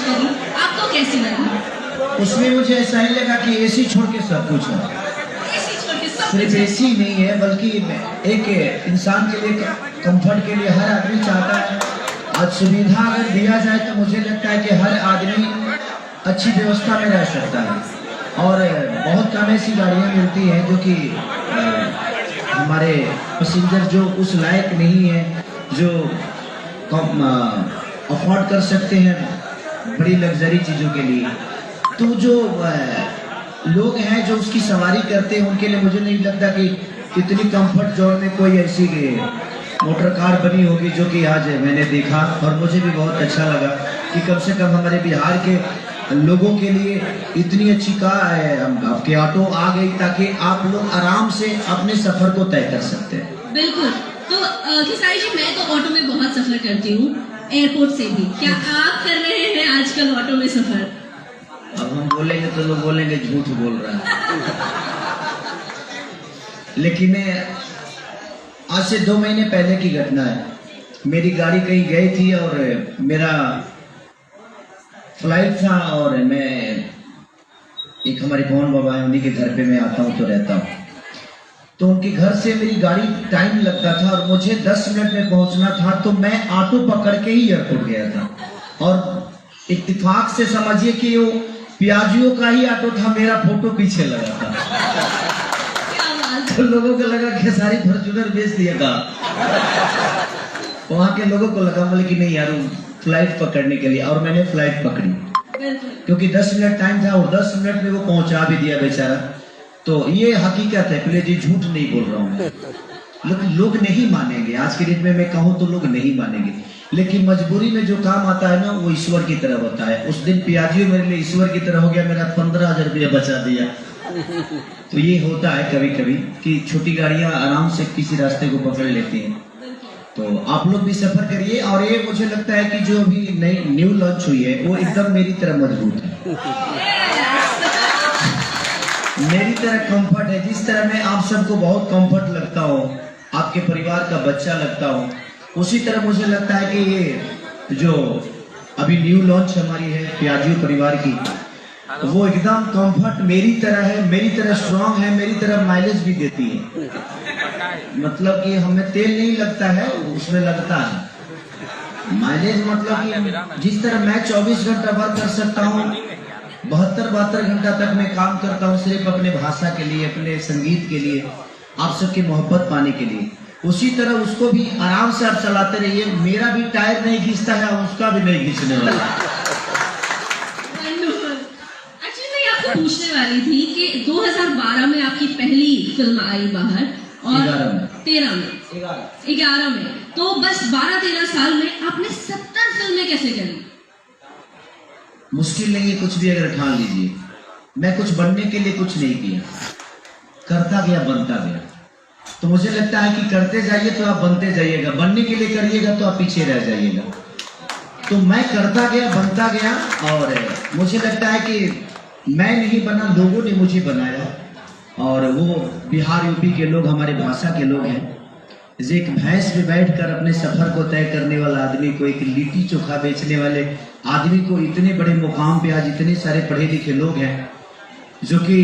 करी, आपको कैसी लगी? उसमें मुझे ऐसा ही लगा कि एसी छोड़ के सब कुछ है। एसी छोड़ के सब सिर्फ एसी नहीं है, बल्कि एक इंसान के लिए, कंफर्ट के लिए हर आदमी चाहता है। आज सुविधा अगर दिया जाए तो मुझे लगता है कि हर आदमी अच्छी व्यवस्था में रह सकता है। और बहुत कम ऐसी गाड़ियाँ मिलती हैं जो कि हमारे पैसेंजर जो उस लायक नहीं है, जो अफोर्ड कर सकते हैं बड़ी लग्जरी चीज़ों के लिए। तो जो लोग हैं जो उसकी सवारी करते हैं, उनके लिए मुझे नहीं लगता कि इतनी कंफर्ट जोन में कोई ऐसी मोटर कार बनी होगी जो कि आज मैंने देखा। और मुझे भी बहुत अच्छा लगा कि कम से कम हमारे बिहार के लोगों के लिए इतनी अच्छी आपके ऑटो आ गई, ताकि आप लोग आराम से अपने सफर को तय कर सकते हैं। बिल्कुल। तो खेसारी जी, मैं तो ऑटो में बहुत सफर करती हूँ, एयरपोर्ट से भी। क्या आप कर रहे हैं आजकल ऑटो में सफर? अब हम बोलेंगे तो लोग बोलेंगे झूठ बोल रहा है। लेकिन आज से 2 महीने पहले की घटना है। मेरी गाड़ी कहीं गई थी और मेरा फ्लाइट था, और मैं एक हमारे पवन बाबा है, उन्हीं के घर पे मैं आता हूँ तो रहता हूँ। तो उनके घर से मेरी गाड़ी टाइम लगता था और मुझे 10 मिनट में पहुंचना था, तो मैं ऑटो पकड़ के ही एयरपोर्ट गया था। और इत्तेफाक से समझिए कि वो पियाजियो का ही ऑटो था, मेरा फोटो पीछे लगा था। तो लोगों को लगा कि सारी फॉर्च्यूनर बेच दिया था। वहां के लोगों को लगा, बोले कि नहीं यार, फ्लाइट पकड़ने के लिए। और मैंने फ्लाइट पकड़ी क्योंकि 10 मिनट टाइम था और 10 मिनट में वो पहुंचा भी दिया बेचारा। तो ये हकीकत है, प्लीज जी, झूठ नहीं बोल रहा हूँ। लोग नहीं मानेंगे, आज के डेट में मैं कहूँ तो लोग नहीं मानेंगे, लेकिन मजबूरी में जो काम आता है ना, वो ईश्वर की तरह होता है। उस दिन पियाजियो मेरे लिए ईश्वर की तरह हो गया, मेरा 15,000 रुपया बचा दिया। तो ये होता है कभी कभी कि छोटी गाड़ियां आराम से किसी रास्ते को पकड़ लेती हैं। तो आप लोग भी सफर करिए। और ये मुझे लगता है कि जो अभी नई न्यू लॉन्च हुई है वो एकदम मेरी तरह मजबूत है, मेरी तरह कंफर्ट है। जिस तरह मैं आप सबको बहुत कंफर्ट लगता हूँ, आपके परिवार का बच्चा लगता हूँ, उसी तरह मुझे लगता है कि ये जो अभी न्यू लॉन्च हमारी है पियाजियो परिवार की, वो एकदम कंफर्ट मेरी तरह है, मेरी तरह स्ट्रांग है, मेरी तरह माइलेज भी देती है। मतलब कि हमें तेल नहीं लगता है, उसमें लगता है माइलेज। मतलब कि जिस तरह मैं 24 घंटा वर्क कर सकता हूँ, 72 घंटा तक मैं काम करता हूँ सिर्फ अपने भाषा के लिए, अपने संगीत के लिए, आप सबकी मोहब्बत पाने के लिए, उसी तरह उसको भी आराम से आप चलाते रहिए। मेरा भी टायर नहीं खींचता है, उसका भी नहीं खींचने वाला। एक्चुअली मैं आपको पूछने वाली थी कि 2012 में आपकी पहली फिल्म आई बाहर, और 11 में, तो बस 12-13 साल में आपने 70 फिल्में कैसे करी? मुश्किल नहीं है कुछ भी अगर ठान लीजिए। मैं कुछ बनने के लिए कुछ नहीं किया, करता गया, बनता गया। तो मुझे लगता है कि करते जाइए तो आप बनते जाइएगा, बनने के लिए करिएगा तो आप पीछे रह जाइएगा। तो मैं करता गया, बनता गया, और मुझे लगता है कि मैं नहीं बना, लोगों ने मुझे बनाया। और वो बिहार यूपी के लोग हमारे भाषा के लोग हैं। एक भैंस पे बैठकर अपने सफर को तय करने वाला आदमी को, एक लिट्टी चोखा बेचने वाले आदमी को, इतने बड़े मुकाम पे आज इतने सारे पढ़े लिखे लोग हैं जो कि